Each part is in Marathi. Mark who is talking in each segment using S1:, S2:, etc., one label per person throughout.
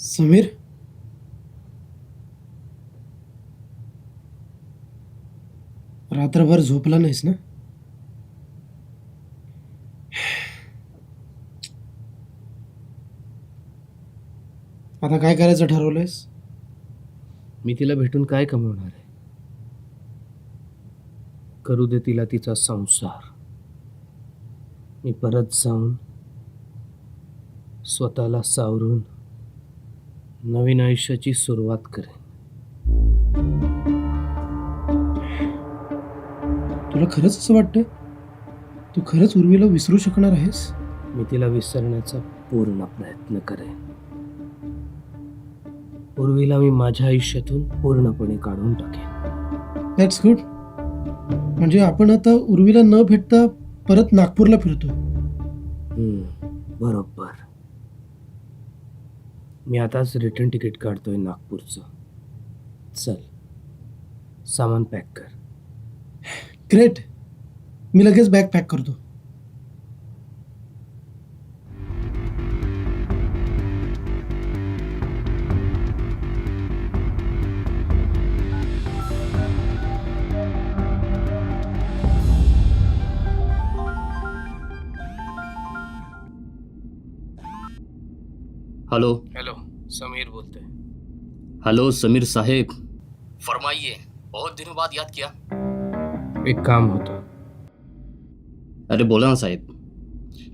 S1: समीर, रात्रभर झोपला नाहीस ना? आता काय करायचं ठरवलंयस?
S2: मी तिला भेटून काय कमवणार आहे? करू दे तिला तिचा संसार. मी परत जाऊन स्वतःला सावरून नवीन आयुष्याची सुरुवात करेन.
S1: तुला खरंच असं वाटतं? तू खरंच उर्वीला विसरू शकणार आहेस?
S2: मी तिला विसरण्याचा पूर्ण प्रयत्न करेन. उर्वीला मी माझ्या आयुष्यातून पूर्णपणे काढून टाकेन.
S1: That's good. म्हणजे आपण आता उर्वीला न भेटता परत नागपूरला फिरतो.
S2: बरोबर. मी आताच रिटर्न तिकीट काढतोय नागपूरचं. चल, सामान पॅक कर.
S1: ग्रेट. मी लगेच बॅग पॅक करतो.
S3: हेलो.
S2: हेलो, समीर बोलते.
S3: हेलो समीर साहेब, फरमाइए. बहुत दिनों बाद याद किया.
S2: एक काम होतं.
S3: अरे बोला ना साहेब.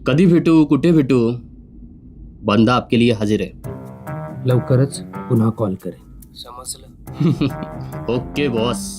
S3: कधी भेटू, कुठे भेटू? बंदा आपके लिए हाजिर है.
S2: लवकरच पुन्हा कॉल करेन. समजलं?
S3: Okay boss.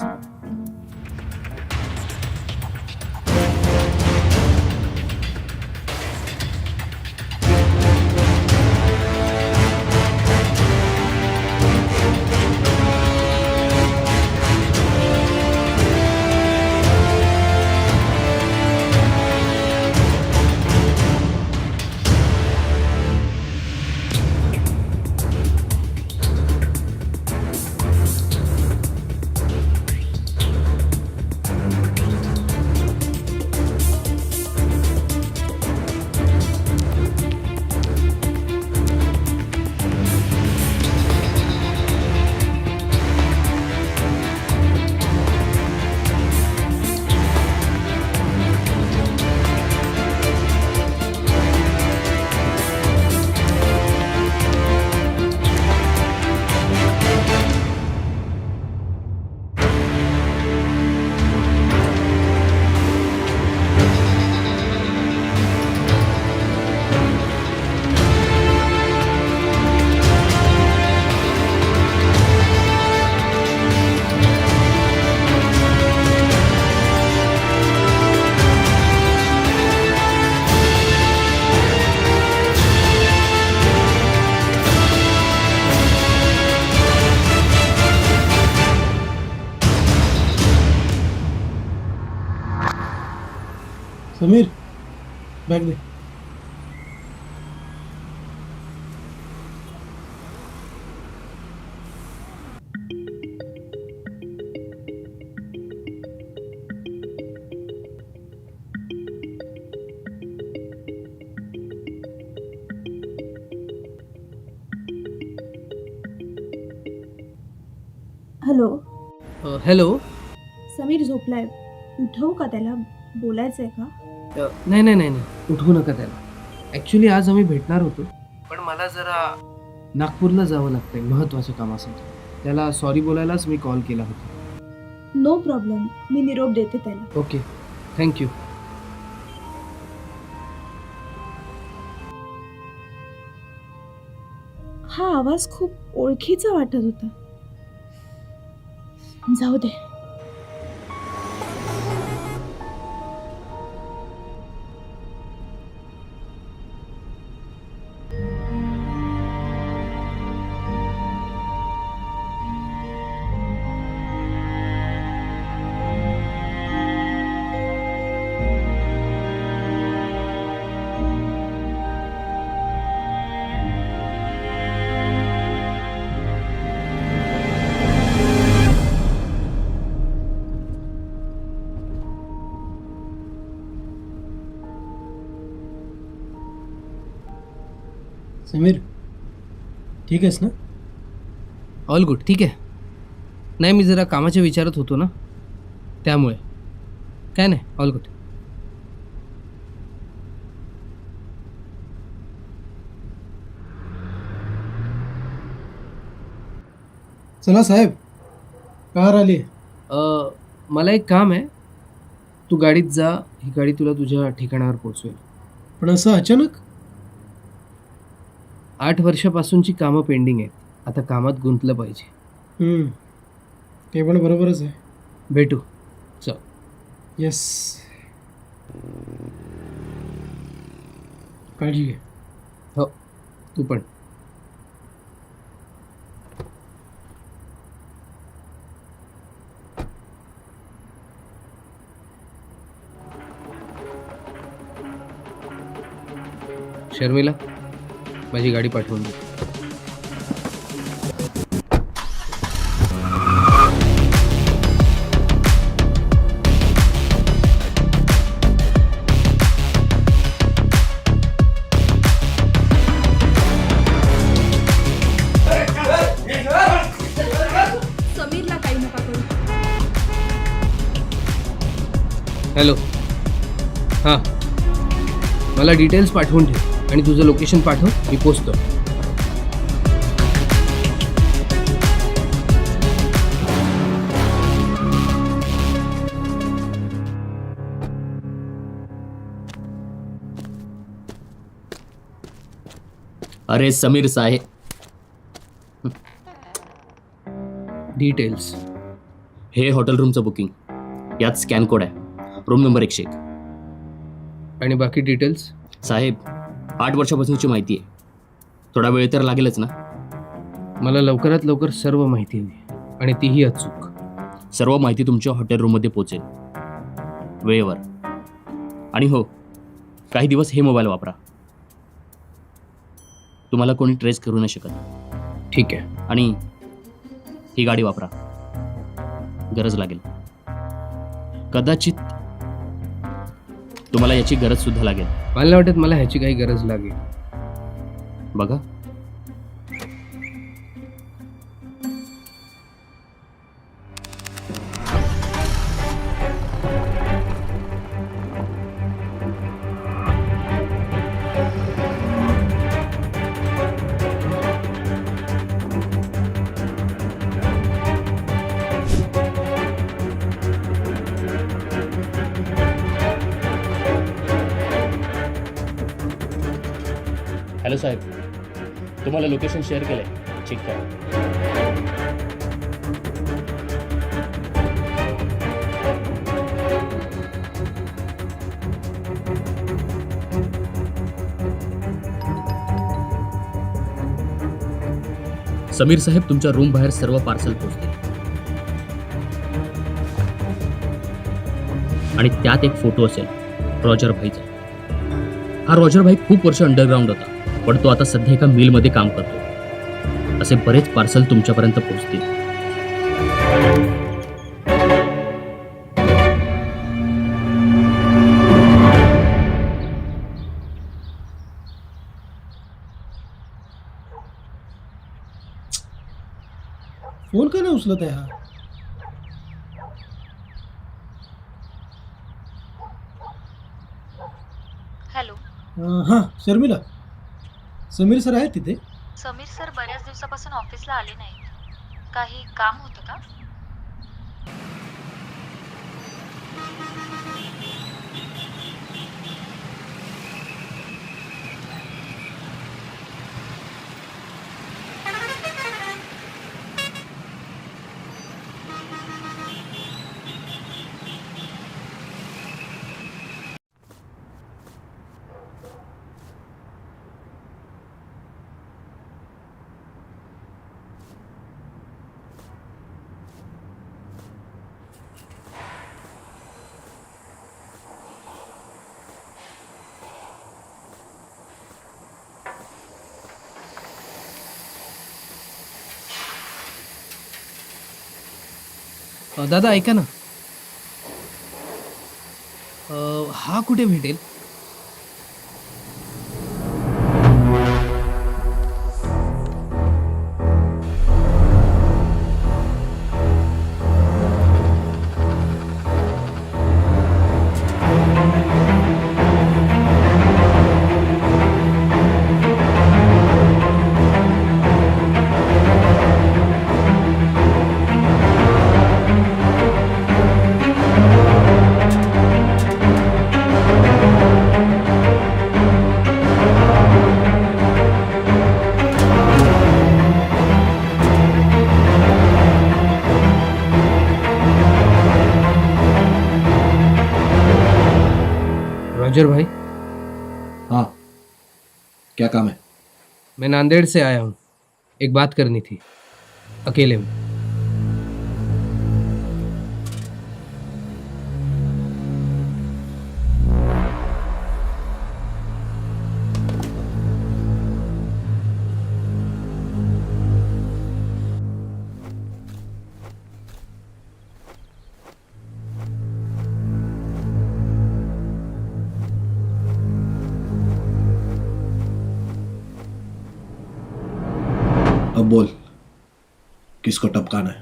S1: समीर, बॅग दे.
S4: हॅलो.
S2: हॅलो.
S4: समीर झोपलाय, उठवू का त्याला? बोलायचंय का?
S2: नाही नाही नाही नाही, उठवू नका त्याला. ॲक्च्युली आज आम्ही भेटणार होतो, पण मला जरा नागपूरला जावं लागतंय महत्त्वाच्या कामासाठी. त्याला सॉरी बोलायलाच मी कॉल केला होता.
S4: नो प्रॉब्लेम, मी निरोप देते त्याला.
S2: Okay, thank you.
S4: हा आवाज खूप ओळखीचा वाटत होता. जाऊ दे.
S1: समीर, ठीक आहेस ना?
S2: ऑल गुड, ठीक आहे. नाही, मी जरा कामाच्या विचारात होतो ना, त्यामुळे. काय नाही, ऑल गुड.
S1: चला साहेब, कार आली.
S2: मला एक काम आहे. तू गाडीत जा, ही गाडी तुला तुझ्या ठिकाणावर पोचवेल.
S1: पण असं अचानक?
S2: 8 वर्षापासूनची कामं पेंडिंग आहेत. आता कामात गुंतलं पाहिजे.
S1: ते पण बरोबरच आहे.
S2: भेटू. चल.
S1: येस. काळजी घे.
S2: हो, तू पण. शर्मिला, माझी गाडी पाठवून दे.
S4: समीरला काही नका करू.
S2: हॅलो. हां, मला डिटेल्स पाठवून ठेव आणि तुझं लोकेशन पाठव, मी पोचतो.
S3: अरे समीर साहेब,
S2: डिटेल्स.
S3: हे हॉटेल रूमचं बुकिंग. यात स्कॅन कोड आहे. Room number 101.
S2: आणि बाकी डिटेल्स?
S3: साहेब, 8 वर्षापासूनची माहिती आहे. थोडा वेळ तर लागेलच ना.
S2: मला लवकरात लवकर सर्व माहिती हवी आणि तीही अचूक.
S3: सर्व माहिती तुमच्या हॉटेल रूममध्ये पोचेल वेळेवर. आणि हो, काही दिवस हे मोबाईल वापरा. तुम्हाला कोणी ट्रेस करू नाही शकत.
S2: ठीक आहे.
S3: आणि ही गाडी वापरा, गरज लागेल. कदाचित तुम्हाला याची गरज सुद्धा लागेल.
S2: मला नाही वाटत मला ह्याची काही गरज लागेल.
S3: बघा. हॅलो साहेब, तुम्हाला लोकेशन शेअर केलंय, चेक करा. समीर साहेब, तुमच्या रूम बाहेर सर्व पार्सल पोहोचते आणि त्यात एक फोटो असेल रॉजर भाईचा. हा रॉजर भाई खूप वर्ष अंडरग्राऊंड होता, पण तो आता सध्या एका मिलमध्ये काम करतो. असे बरेच पार्सल तुमच्यापर्यंत पोहोचतील.
S1: फोन का नाही उचलत आहे हा?
S5: हॅलो.
S1: हां, शर्मिला. समीर सर आहेत तिथे?
S5: समीर सर बऱ्याच दिवसापासून ऑफिसला आले नाहीत. काही काम होतं का?
S2: दादा ऐका ना. हा कुठे भेटेल? रॉजर भाई,
S6: हाँ, क्या काम है?
S2: मैं नांदेड़ से आया हूँ, एक बात करनी थी, अकेले में।
S6: अब बोल, किसको टपकाना है?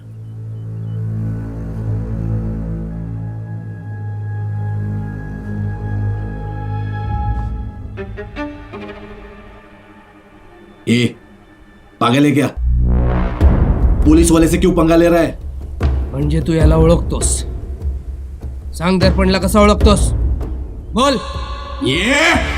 S6: ए, पागल है क्या? पोलीस वाले से क्यों पंगा ले रहा है?
S2: म्हणजे तू याला ओळखतोस? सांग दर्पणला कसा ओळखतोस? बोल.
S6: ये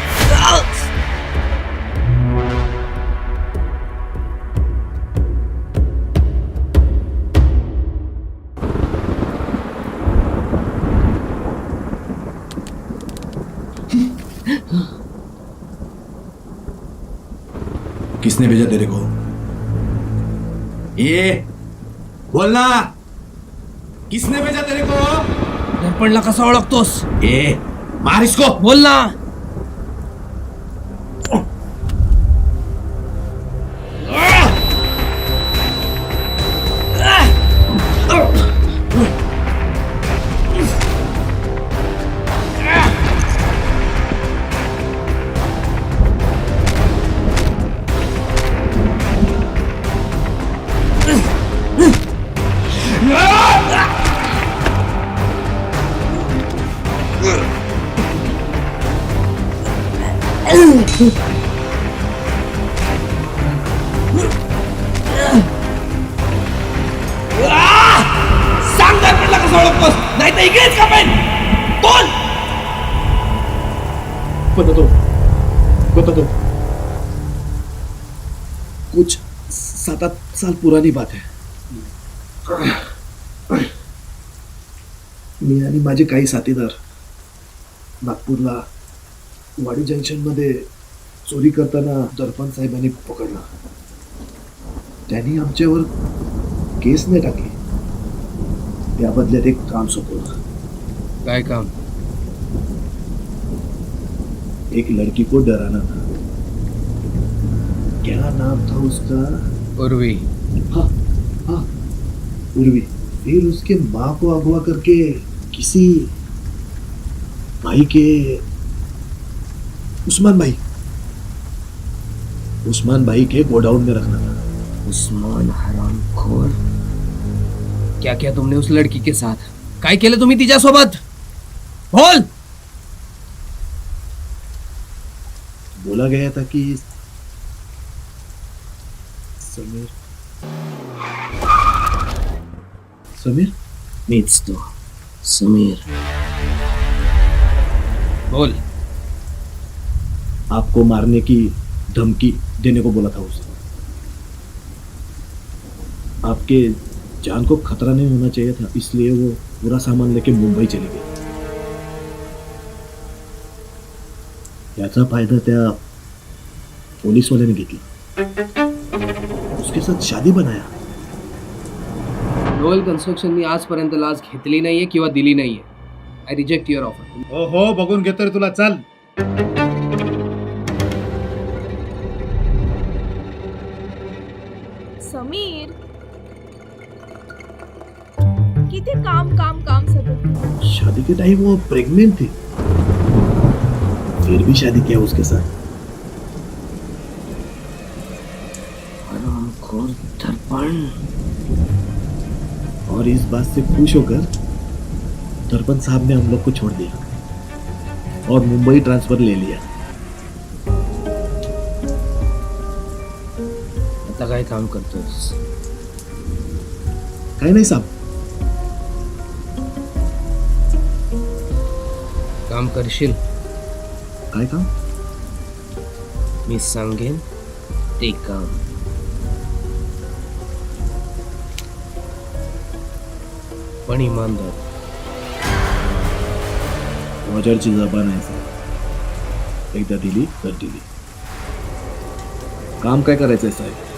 S6: किसने भेजा तेरे को? ये बोलना, किसने भेजा तेरे को?
S2: दर्पणला कसा ओळखतोस?
S6: ए, मार इसको.
S2: बोल ना. सांग दर्पणला कसा ओळखतोस? नाही तर इकडेच कापेन. बोल.
S6: बता दो. कुछ 7-8 साल पुरानी बात है. मी आणि माझे काही साथीदार नागपूरला वाडी जंक्शन मध्ये चोरी करताना दर्पण साहेबांनी पकडला. त्यांनी आमच्यावर केस नाही टाकली, त्या बदल्यात एक काम सोपवलं.
S2: काय काम?
S6: एक लड़की को डराना था. क्या नाम था उसका?
S2: उर्वी.
S6: हाँ हाँ, उर्वी. फिर उसके माँ को अगवा करके किसी भाई के, उस्मान भाई के गोडाउन में रखना था.
S2: उस्मान हरामखोर. क्या किया तुमने उस लड़की के साथ? काय केलं तुम्ही तिच्यासोबत? बोल.
S6: बोला गया था कि समीर
S2: मीच तो समीर. बोल.
S6: आपको मारने की धमकी देने को बोला था उसे. आपके जान को खतरा नहीं होना चाहिए था, इसलिए वो पूरा सामान लेके मुंबई चले गए. याचा फायदा त्या पोलीसवाल्याने घेतला. उसके साथ शादी बनाया.
S2: नोएल कन्स्ट्रक्शननी आजपर्यंत लाच घेतली नाहीये किंवा दिली नाहीये. I reject your offer.
S7: हो, बघून घेतोय तुला. चल.
S4: समीर, किती काम काम काम सतत.
S6: शादी के टाइम वो प्रेग्नेंट थी, फिर भी शादी किया उसके साथ.
S2: हरामखोर दर्पण.
S6: और इस बात से खुश होकर दर्पण साहब ने हम लोग को छोड़ दिया और मुंबई ट्रांसफर ले लिया.
S2: आता काय काम करतोस?
S6: काही नाही साहब.
S2: काम करशील?
S6: काय काम?
S2: मी सांगेन ते काम. पण इमानदार.
S6: रॉजरची जबान आहे साहब. एकदा दिली तर दिली. काम काय करायचंय साहेब?